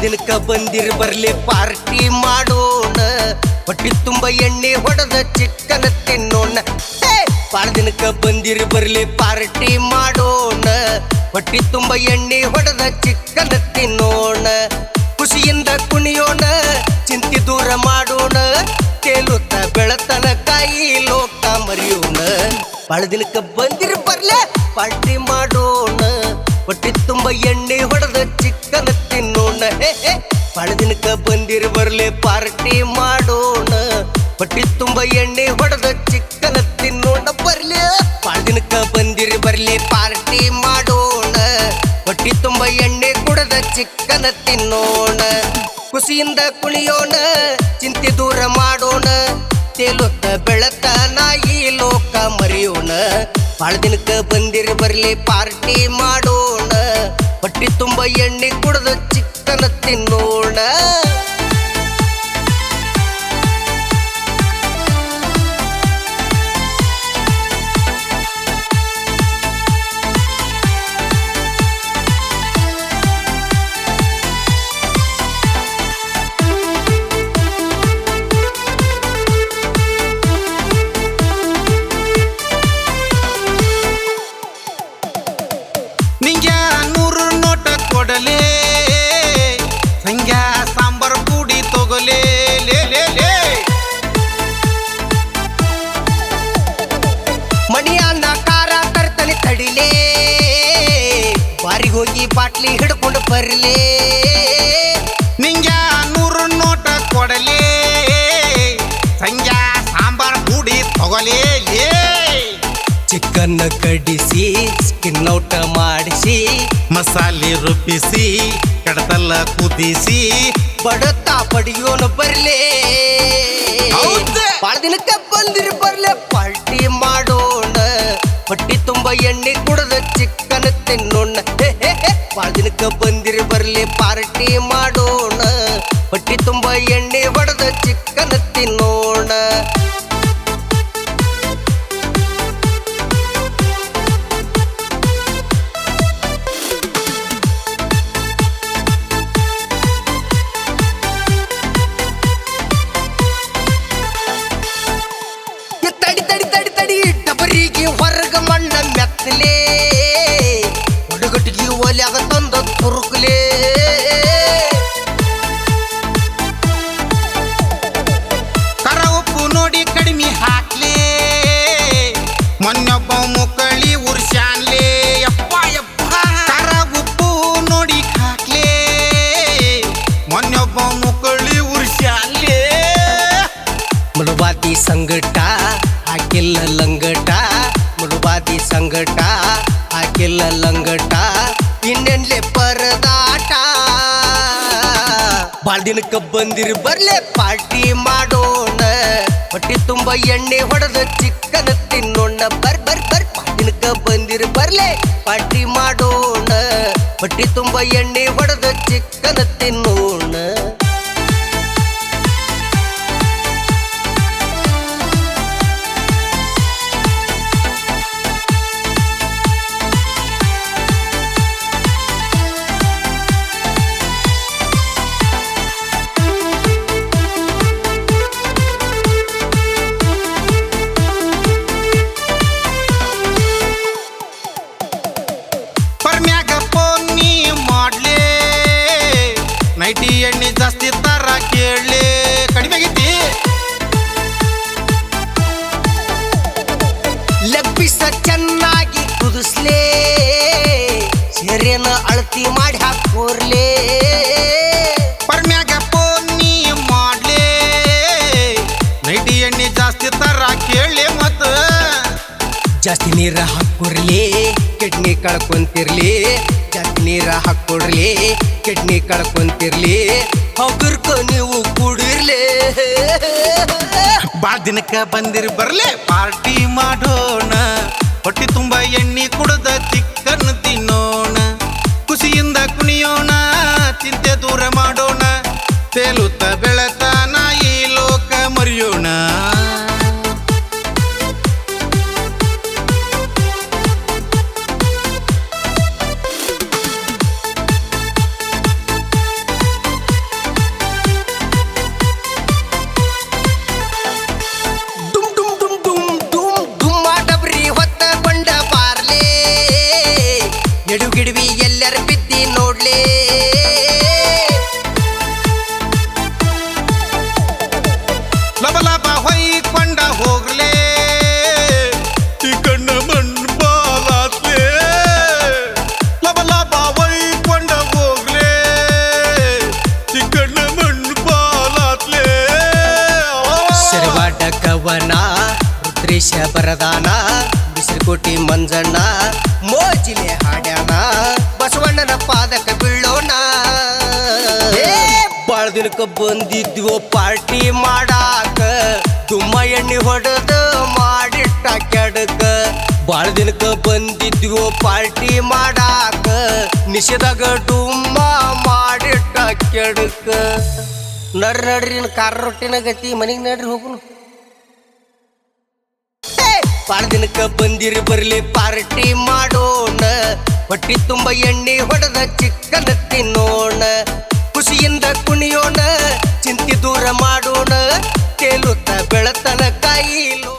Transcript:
ದಿನಕ್ಕ ಬಂದಿರ್ ಬರ್ಲಿ ಪಾರ್ಟಿ ಮಾಡೋಣ ಹೊಟ್ಟಿ ತುಂಬ ಎಣ್ಣೆ ಹೊಡೆದ ಚಿಕ್ಕನ ತಿನ್ನೋಣ ಬಾಳ ದಿನಕ್ಕ ಬಂದಿರ್ ಬರ್ಲಿ ಪಾರ್ಟಿ ಮಾಡೋಣ ಹೊಟ್ಟಿ ತುಂಬ ಎಣ್ಣೆ ಹೊಡೆದ ಚಿಕ್ಕನ ತಿನ್ನೋಣ ಖುಷಿಯಿಂದ ಕುಣಿಯೋಣ ಚಿಂತೆ ದೂರ ಮಾಡೋಣ ತೇಲುತ್ತ ಬೆಳತನ ಕಾಯಿ ಲೋಕ ಮರೆಯೋಣ ಬಾಳ ದಿನಕ್ಕ ಬಂದಿರ್ ಬರ್ಲೆ ಪಾರ್ಟಿ ಮಾಡೋಣ ಹೊಟ್ಟಿ ತುಂಬ ಎಣ್ಣೆ ಹೊಡೆದ ಚಿಕ್ಕನ ತಿನ್ನೋಣ ಬಾಳ ದಿನಕ್ಕ ಬಂದಿರ್ ಬರ್ಲೆ ಪಾರ್ಟಿ ಮಾಡೋಣ ಹೊಟ್ಟಿ ತುಂಬ ಎಣ್ಣೆ ಹೊಡೆದ ಚಿಕ್ಕನ ತಿನ್ನೋಣ ಬರ್ಲಿ ಬಾಳ ದಿನಕ್ಕ ಬಂದಿರ್ ಬರ್ಲಿ ಪಾರ್ಟಿ ಮಾಡೋಣ ಹೊಟ್ಟಿ ತುಂಬ ಎಣ್ಣೆ ಕುಡದ ಚಿಕ್ಕನ ತಿನ್ನೋಣ ಖುಷಿಯಿಂದ ಕುಣಿಯೋಣ ಚಿಂತೆ ದೂರ ಮಾಡೋಣ ತೇಲುತ್ತ ಬೆಳತನ ಈ ಲೋಕ ಮರೆಯೋಣ ಬಾಳ ದಿನಕ್ಕ ಬಂದಿರ್ ಬರ್ಲಿ ಪಾರ್ಟಿ ಮಾಡೋಣ ಹೊಟ್ಟಿ ತುಂಬ ಎಣ್ಣೆ ಕುಡದ ಚಿಕ್ಕನ ತಿನ್ನೋಣ ಕೊಡಲೇ ಸಂಗ್ಯಾ ಸಾಂಬಾರ್ ಪುಡಿ ತಗೊಲೇ ಲೇ ಲೇ ಲೇ ಮಣಿಯನ್ನ ಕಾರ ತರ್ತನೆ ತಡಿಲೇ ಬಾರಿಗೆ ಹೋಗಿ ಬಾಟ್ಲಿ ಹಿಡ್ಕೊಂಡು ಬರ್ಲೇ ನಿಂಗ್ಯಾ 100 ನೋಟ ಕೊಡಲೇ ಸಂಗ್ಯಾ ಸಾಂಬಾರ್ ಪುಡಿ ತಗೊಲೇ ಲೇ ಚಿಕನ್ ಕಡಿಸಿ ಸ್ಕಿನ್ ಔಟ ಮಾಡಿಸಿ ಮಸಾಲೆ ರುಬ್ಬಿಸಿ ಕಡತಲ್ಲ ಕುದಿಸಿ ಬಡತಾ ಪಡಿಯೋನ ಬರ್ಲೇ ಬಾಳ ದಿನಕ್ಕ ಬಂದಿರ್ ಬರ್ಲೆ ಪಾರ್ಟಿ ಮಾಡೋಣ ಹೊಟ್ಟಿ ತುಂಬ ಎಣ್ಣೆ ಕುಡದ ಚಿಕನ್ ತಿನ್ನೋಣ ಬಾಳ ದಿನಕ್ಕ ಬಂದಿರ್ ಬರ್ಲೆ ಪಾರ್ಟಿ ಮಾಡೋಣ ಹೊಟ್ಟಿ ತುಂಬ ಎಣ್ಣೆ ಹೊಡೆದ ಚಿಕನ್ ತಿನ್ನೋಣ ಡಬರಿಗೆ ಹೊರಗ ಮಣ್ಣ ಮೆತ್ತಲೇ ಹುಡುಗಟ್ಟಿಗೆ ಒಲ್ಯಾಗ ತಂದ ತುರುಕಲೇ ಕರ ಉಪ್ಪು ನೋಡಿ ಕಡಿಮೆ ಹಾಕ್ಲೇ ಮೊನ್ನೊಬ್ಬ ಮುಕ್ಕಳಿ ಉರ್ಸ್ಯಾನ್ಲೇ ಯಪ್ಪ ಯಪ್ಪ ಕರ ಉಪ್ಪು ನೋಡಿ ಹಾಕ್ಲೇ ಮೊನ್ನೊಬ್ಬ ಮುಕ್ಕಳಿ ಉರ್ಸ್ಯಾನ್ಲೇ ಮುಳುಬಾದಿ ಸಂಗಟ ಹಾಕಿಲ್ಲ ಲಂಗಟ ಮುಳುಬಾದಿ ಸಂಗಟ ಹಾಕಿಲ್ಲ ಲಂಗಟ ಇನ್ನೆನ್ಲೆ ಪರದಾಟ ಬಾಳ ದಿನಕ್ಕ ಬಂದಿರ್ ಬರ್ಲೆ ಪಾರ್ಟಿ ಮಾಡೋಣ ಹೊಟ್ಟಿ ತುಂಬ ಎಣ್ಣೆ ಹೊಡೆದ ಚಿಕ್ಕನ ತಿನ್ನೋಣ ಬಾಳ ದಿನಕ್ಕ ಬಂದಿರ್ ಬರ್ಲೆ ಪಾರ್ಟಿ ಮಾಡೋಣ ಹೊಟ್ಟಿ ತುಂಬ ಎಣ್ಣೆ ಹೊಡೆದ ಚಿಕ್ಕನ ತಿನ್ನೋಣ ನೈಟಿ ಎಣ್ಣೆ ಜಾಸ್ತಿ ತರ ಕೇಳಲಿ ಕಡಿಮೆ ಆಗೈತಿ ಲಬ್ಬಿಸ ಚೆನ್ನಾಗಿ ಕುದಿಸ್ಲೇ ಸೆರೆನ ಅಳತಿ ಮಾಡಿ ಹಾಕೋರ್ಲೇ ಪರ್ಮ್ಯಾಗ ಪೋನಿ ಮಾಡ್ಲೇ ನೈಟಿ ಎಣ್ಣೆ ಜಾಸ್ತಿ ತರ ಕೇಳಲಿ ಮತ್ತ ಜಾಸ್ತಿ ನೀರ ಹಾಕೊರ್ಲಿ ಕಿಡ್ನಿ ಕಳ್ಕೊಂತಿರ್ಲಿ ಜಾಸ್ತಿ ನೀರ ಹಾಕೊಡ್ಲಿ ಕಿಡ್ನಿ ಕಳ್ಕೊಂತಿರ್ಲಿ ಹಗುರ್ಕ ನೀವು ಕುಡಿರ್ಲಿ ಬಾಳ ದಿನಕ್ಕ ಬಂದಿರ್ ಬರ್ಲೆ ಪಾರ್ಟಿ ಮಾಡೋಣ ಹೊಟ್ಟಿ ತುಂಬ ಎಣ್ಣೆ ಕುಡದ ಚಿಕನ್ ತಿನ್ನೋಣ ಖುಷಿಯಿಂದ ಕುಣಿಯೋಣ ಚಿಂತೆ ದೂರ ಮಾಡೋಣ ತೇಲುತ್ತ ಬೆಳತನ ಈ ಲೋಕ ಮರೆಯೋಣ ಎಲ್ಲರ ಬಿದ್ದಿ ನೋಡ್ಲೇ ಲಬಲಬ ಹೊಯ್ಕೊಂಡ ಹೋಗ್ಲೇ ಚಿಕ್ಕಣ್ಣ ಮಣ್ಣು ಬಾಲಾತ್ಲೇ ಲಬಲಬ ಹೊಯ್ಕೊಂಡ ಹೋಗ್ಲೇ ಚಿಕ್ಕಣ್ಣ ಮಣ್ಣು ಬಾಲಾತ್ಲೇ ಶರವಾಡ ಕವನ ರುದ್ರೇಶ ಬರದಾನ ಬಿಸಿರುಕೋಟಿ ಮಂಜಣ್ಣ ಮೋಜಿಲೆ ಹಾಡ್ಯಾನ ಬಸವಣ್ಣನ ಪಾದಕ ಬೀಳೋಣ ಬಾಳ ದಿನಕ್ಕ ಬಂದಿದ್ವೋ ಪಾರ್ಟಿ ಮಾಡಾಕ ತುಮ್ಮ ಎಣ್ಣೆ ಹೊಡೆದ ಮಾಡಿಟ್ಟ ಕೆಡಕ ಬಾಳ ದಿನಕ್ಕ ಬಂದಿದ್ವೋ ಪಾರ್ಟಿ ಮಾಡಾಕ ನಿಷೇಧಾಗ ಡುಮ್ಮ ಮಾಡಿಟ್ಟ ಕೆಡಕ ನಡ್ರಿ ಕಾರ ರೊಟ್ಟಿನ ಗತಿ ಮನೆಗೆ ನಡ್ರಿ ಹೋಗುನು ಬಾಳ ದಿನಕ್ಕ ಬಂದಿರಿ ಬರ್ಲಿ ಪಾರ್ಟಿ ಮಾಡೋಣ ಹೊಟ್ಟಿ ತುಂಬ ಎಣ್ಣೆ ಹೊಡೆದ ಚಿಕ್ಕನ ತಿನ್ನೋಣ ಖುಷಿಯಿಂದ ಕುಣಿಯೋಣ ಚಿಂತೆ ದೂರ ಮಾಡೋಣ ತೇಲುತ್ತ ಬೆಳತನ ಕಾಯಿಲೋ